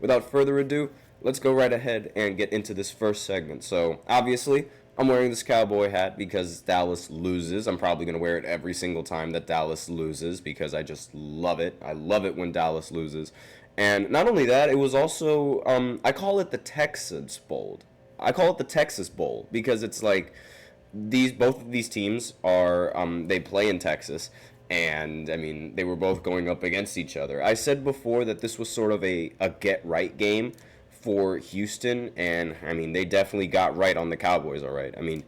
without further ado, let's go right ahead and get into this first segment. So, obviously, I'm wearing this cowboy hat because Dallas loses. I'm probably going to wear it every single time that Dallas loses because I just love it. I love it when Dallas loses. And not only that, it was also, I call it the Texas Bowl. I call it the Texas Bowl because it's like both of these teams are they play in Texas, and I mean they were both going up against each other. I said before that this was sort of a get right game for Houston, and I mean they definitely got right on the Cowboys. All right, I mean,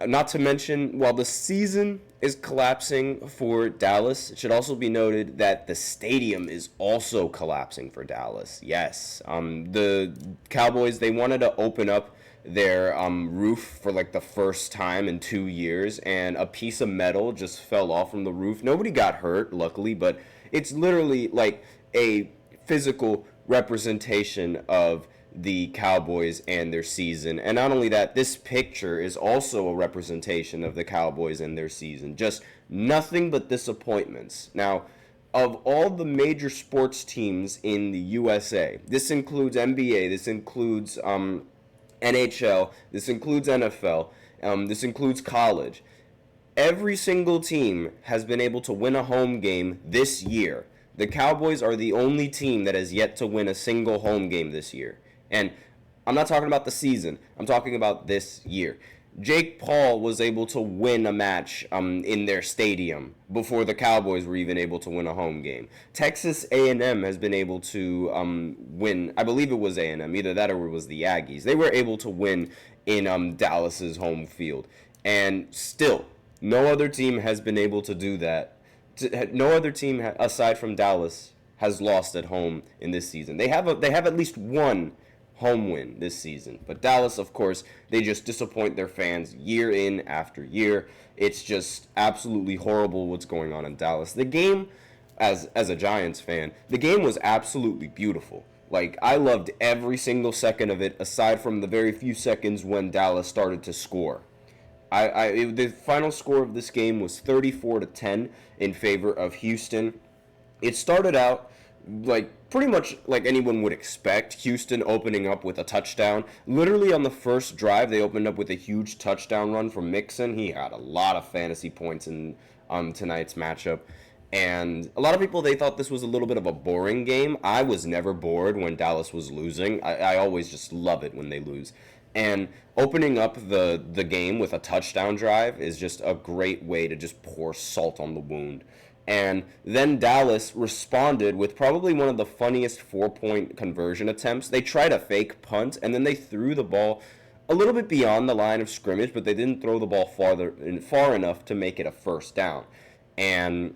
not to mention, while the season is collapsing for Dallas, it should also be noted that the stadium is also collapsing for Dallas. Yes, the Cowboys, they wanted to open up their roof for like the first time in 2 years, and a piece of metal just fell off from the roof. Nobody got hurt, luckily, but it's literally like a physical representation of the Cowboys and their season. And not only that, this picture is also a representation of the Cowboys and their season. Just nothing but disappointments. Now, of all the major sports teams in the USA, this includes NBA, this includes NHL, this includes NFL, this includes college. Every single team has been able to win a home game this year. The Cowboys are the only team that has yet to win a single home game this year. And I'm not talking about the season. I'm talking about this year. Jake Paul was able to win a match in their stadium before the Cowboys were even able to win a home game. Texas A&M has been able to win. I believe it was A&M. Either that or it was the Aggies. They were able to win in Dallas's home field. And still, no other team has been able to do that. No other team aside from Dallas has lost at home in this season. They have at least one home win this season. But Dallas, of course, they just disappoint their fans year in after year. It's just absolutely horrible what's going on in Dallas. The game, as a Giants fan, the game was absolutely beautiful. Like, I loved every single second of it, aside from the very few seconds when Dallas started to score. The final score of this game was 34-10 in favor of Houston. It started out like pretty much like anyone would expect. Houston opening up with a touchdown. Literally on the first drive, they opened up with a huge touchdown run from Mixon. He had a lot of fantasy points in tonight's matchup. And a lot of people, they thought this was a little bit of a boring game. I was never bored when Dallas was losing. I always just love it when they lose. And opening up the game with a touchdown drive is just a great way to just pour salt on the wound. And then Dallas responded with probably one of the funniest 4-point conversion attempts. They tried a fake punt, and then they threw the ball a little bit beyond the line of scrimmage, but they didn't throw the ball far enough to make it a first down. And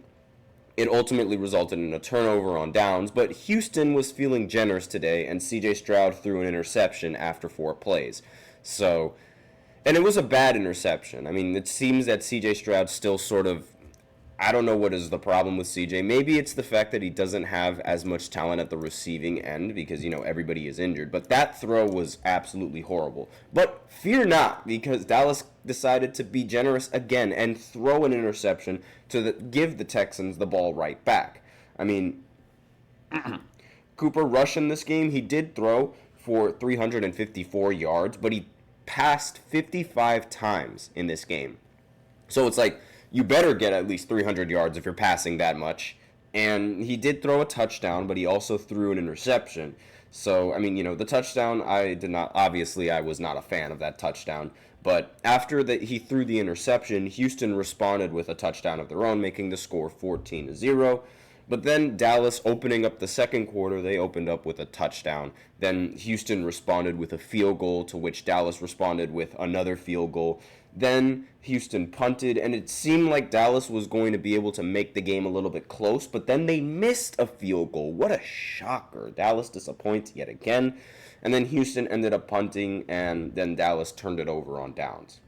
it ultimately resulted in a turnover on downs, but Houston was feeling generous today, and C.J. Stroud threw an interception after 4 plays. So, and it was a bad interception. I mean, it seems that C.J. Stroud still sort of, I don't know what is the problem with CJ. Maybe it's the fact that he doesn't have as much talent at the receiving end because, everybody is injured. But that throw was absolutely horrible. But fear not, because Dallas decided to be generous again and throw an interception to give the Texans the ball right back. I mean, Cooper Rush in this game, he did throw for 354 yards, but he passed 55 times in this game. So it's like, you better get at least 300 yards if you're passing that much. And he did throw a touchdown, but he also threw an interception. So, I mean, the touchdown, I was not a fan of that touchdown. But after he threw the interception, Houston responded with a touchdown of their own, making the score 14-0. But then Dallas, opening up the second quarter, they opened up with a touchdown. Then Houston responded with a field goal, to which Dallas responded with another field goal. Then Houston punted, and it seemed like Dallas was going to be able to make the game a little bit close, but then they missed a field goal. What a shocker. Dallas disappoints yet again. And then Houston ended up punting, and then Dallas turned it over on downs.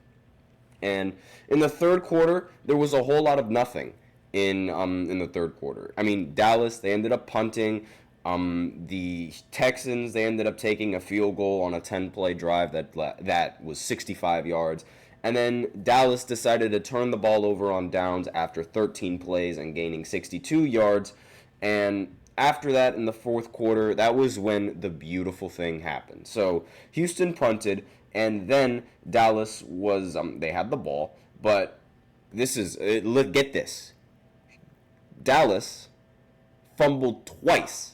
And in the third quarter, there was a whole lot of nothing in the third quarter. I mean, Dallas, they ended up punting. The Texans, they ended up taking a field goal on a 10-play drive that was 65 yards. And then Dallas decided to turn the ball over on downs after 13 plays and gaining 62 yards. And after that, in the fourth quarter, that was when the beautiful thing happened. So Houston punted, and then Dallas was they had the ball, but get this. Dallas fumbled twice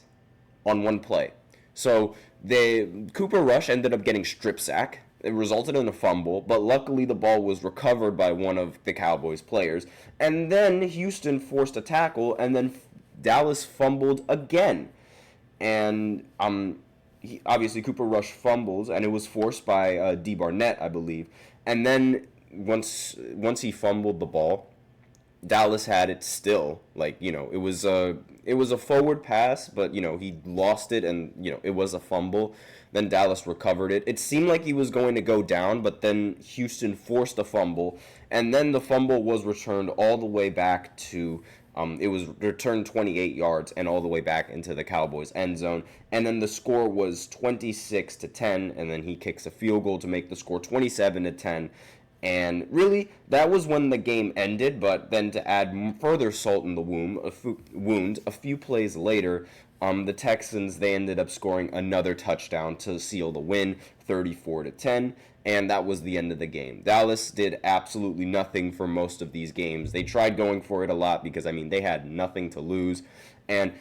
on one play. So Cooper Rush ended up getting strip sack. It resulted in a fumble, but luckily the ball was recovered by one of the Cowboys players. And then Houston forced a tackle, and then Dallas fumbled again. And obviously Cooper Rush fumbles, and it was forced by D. Barnett, I believe. And then once he fumbled the ball, Dallas had it still. It was a forward pass, but he lost it, and it was a fumble. Then Dallas recovered it. It seemed like he was going to go down, but then Houston forced a fumble, and then the fumble was returned all the way back to it was returned 28 yards and all the way back into the Cowboys end zone. And then the score was 26-10, and then he kicks a field goal to make the score 27-10. And really, that was when the game ended. But then to add further salt in the wound, a few plays later, the Texans, they ended up scoring another touchdown to seal the win, 34-10. And that was the end of the game. Dallas did absolutely nothing for most of these games. They tried going for it a lot because, they had nothing to lose. And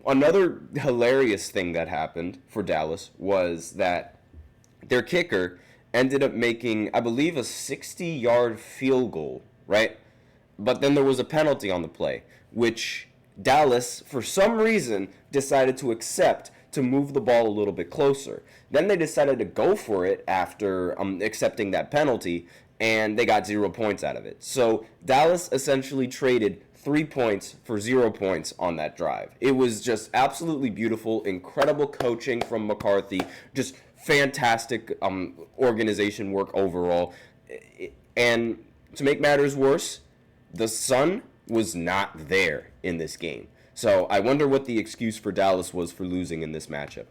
another hilarious thing that happened for Dallas was that their kicker ended up making, I believe, a 60-yard field goal, right? But then there was a penalty on the play, which Dallas, for some reason, decided to accept to move the ball a little bit closer. Then they decided to go for it after accepting that penalty, and they got 0 points out of it. So Dallas essentially traded 3 points for 0 points on that drive. It was just absolutely beautiful, incredible coaching from McCarthy, just fantastic organization work overall. And to make matters worse, the sun was not there in this game. So I wonder what the excuse for Dallas was for losing in this matchup.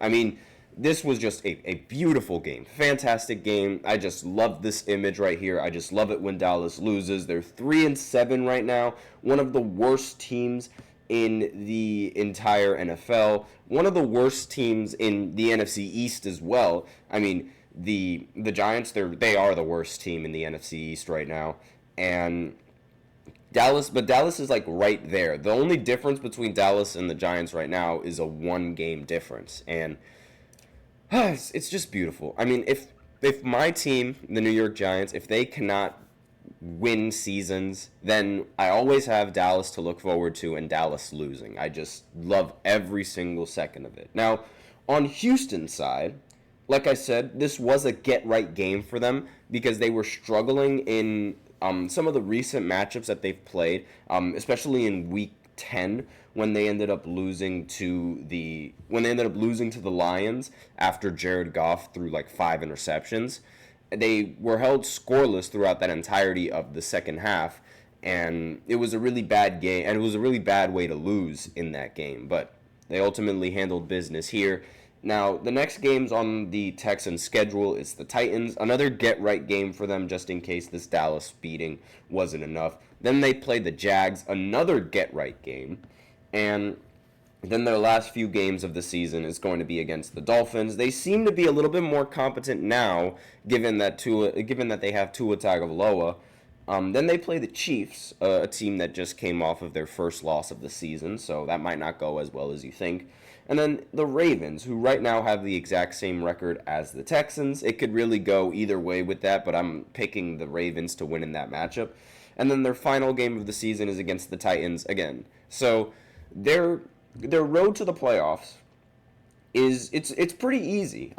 This was just a beautiful game. Fantastic game. I just love this image right here. I just love it when Dallas loses. They're 3-7 right now. One of the worst teams in the entire NFL. One of the worst teams in the NFC East as well. The Giants, they are the worst team in the NFC East right now. And Dallas is right there. The only difference between Dallas and the Giants right now is a 1-game difference. And it's just beautiful. If my team, the New York Giants, if they cannot win seasons, then I always have Dallas to look forward to, and Dallas losing. I just love every single second of it. Now, on Houston's side, like I said, this was a get-right game for them because they were struggling in some of the recent matchups that they've played, especially in Week 10 when they ended up losing to the Lions after Jared Goff threw 5 interceptions. They were held scoreless throughout that entirety of the second half, and it was a really bad game, and it was a really bad way to lose in that game. But they ultimately handled business here. Now, the next games on the Texans' schedule is the Titans, another get-right game for them just in case this Dallas beating wasn't enough. Then they play the Jags, another get-right game. And then their last few games of the season is going to be against the Dolphins. They seem to be a little bit more competent now, given that they have Tua Tagovailoa. Then they play the Chiefs, a team that just came off of their first loss of the season, so that might not go as well as you think. And then the Ravens, who right now have the exact same record as the Texans. It could really go either way with that, but I'm picking the Ravens to win in that matchup. And then their final game of the season is against the Titans again. So their road to the playoffs it's pretty easy.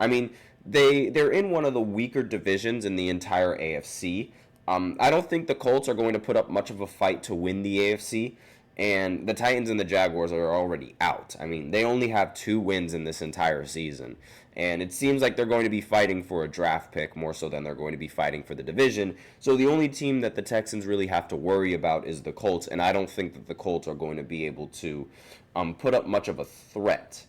They're in one of the weaker divisions in the entire AFC. I don't think the Colts are going to put up much of a fight to win the AFC. And the Titans and the Jaguars are already out. They only have 2 wins in this entire season. And it seems like they're going to be fighting for a draft pick more so than they're going to be fighting for the division. So the only team that the Texans really have to worry about is the Colts. And I don't think that the Colts are going to be able to put up much of a threat.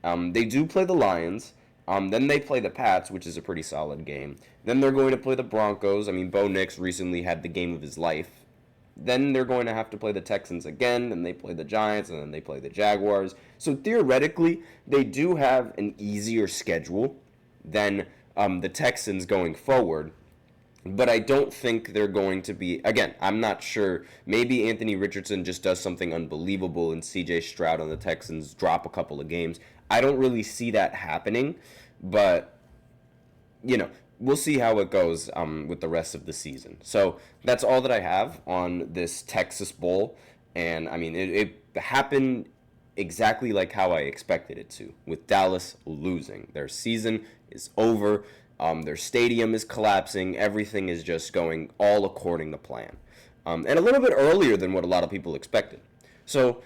They do play the Lions. Then they play the Pats, which is a pretty solid game. Then they're going to play the Broncos. Bo Nix recently had the game of his life Then they're going to have to play the Texans again, and they play the Giants, and then they play the Jaguars. So theoretically, they do have an easier schedule than the Texans going forward. But I don't think they're going to be, again, I'm not sure. Maybe Anthony Richardson just does something unbelievable and CJ Stroud on the Texans drop a couple of games. I don't really see that happening, but, we'll see how it goes with the rest of the season. So that's all that I have on this Texas Bowl. And, I mean, it happened exactly like how I expected it to, with Dallas losing. Their season is over. Their stadium is collapsing. Everything is just going all according to plan. And a little bit earlier than what a lot of people expected. So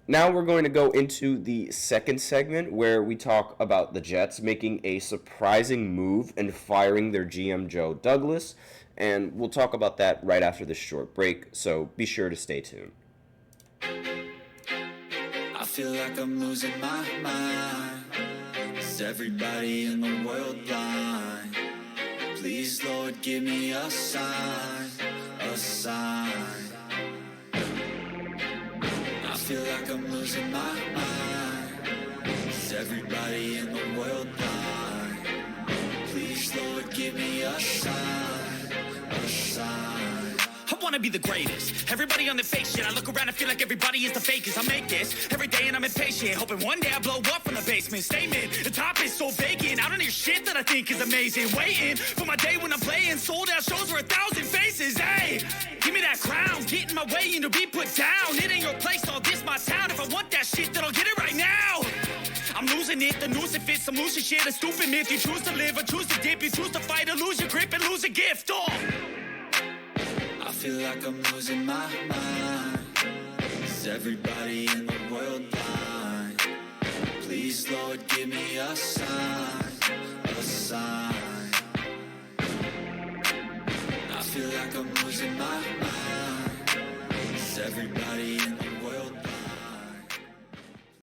now we're going to go into the second segment where we talk about the Jets making a surprising move and firing their GM Joe Douglas. And we'll talk about that right after this short break. So be sure to stay tuned. I feel like I'm losing my mind. Is everybody in the world blind? Please, Lord, give me a sign, a sign. I feel like I'm losing my mind. Is everybody in the world blind? Please, Lord, give me a sign, a sign. I wanna be the greatest. Everybody on the fake shit. I look around and feel like everybody is the fakest. I make this every day and I'm impatient, hoping one day I blow up from the basement. Statement, the top is so vacant. I don't hear shit that I think is amazing. Waiting for my day when I'm playing sold out shows for 1,000 faces. Hey, give me that crown. Get in my way and to be put down. It ain't your place, all this my town. If I want that shit, then I'll get it right now. I'm losing it, the noose it fits. I'm losing shit, a stupid myth. You choose to live or choose to dip. You choose to fight or lose your grip and lose a gift. Oh. I feel like I'm losing my mind. Is everybody in the world blind? Please, Lord, give me a sign, a sign. I feel like I'm losing my mind. Is everybody in the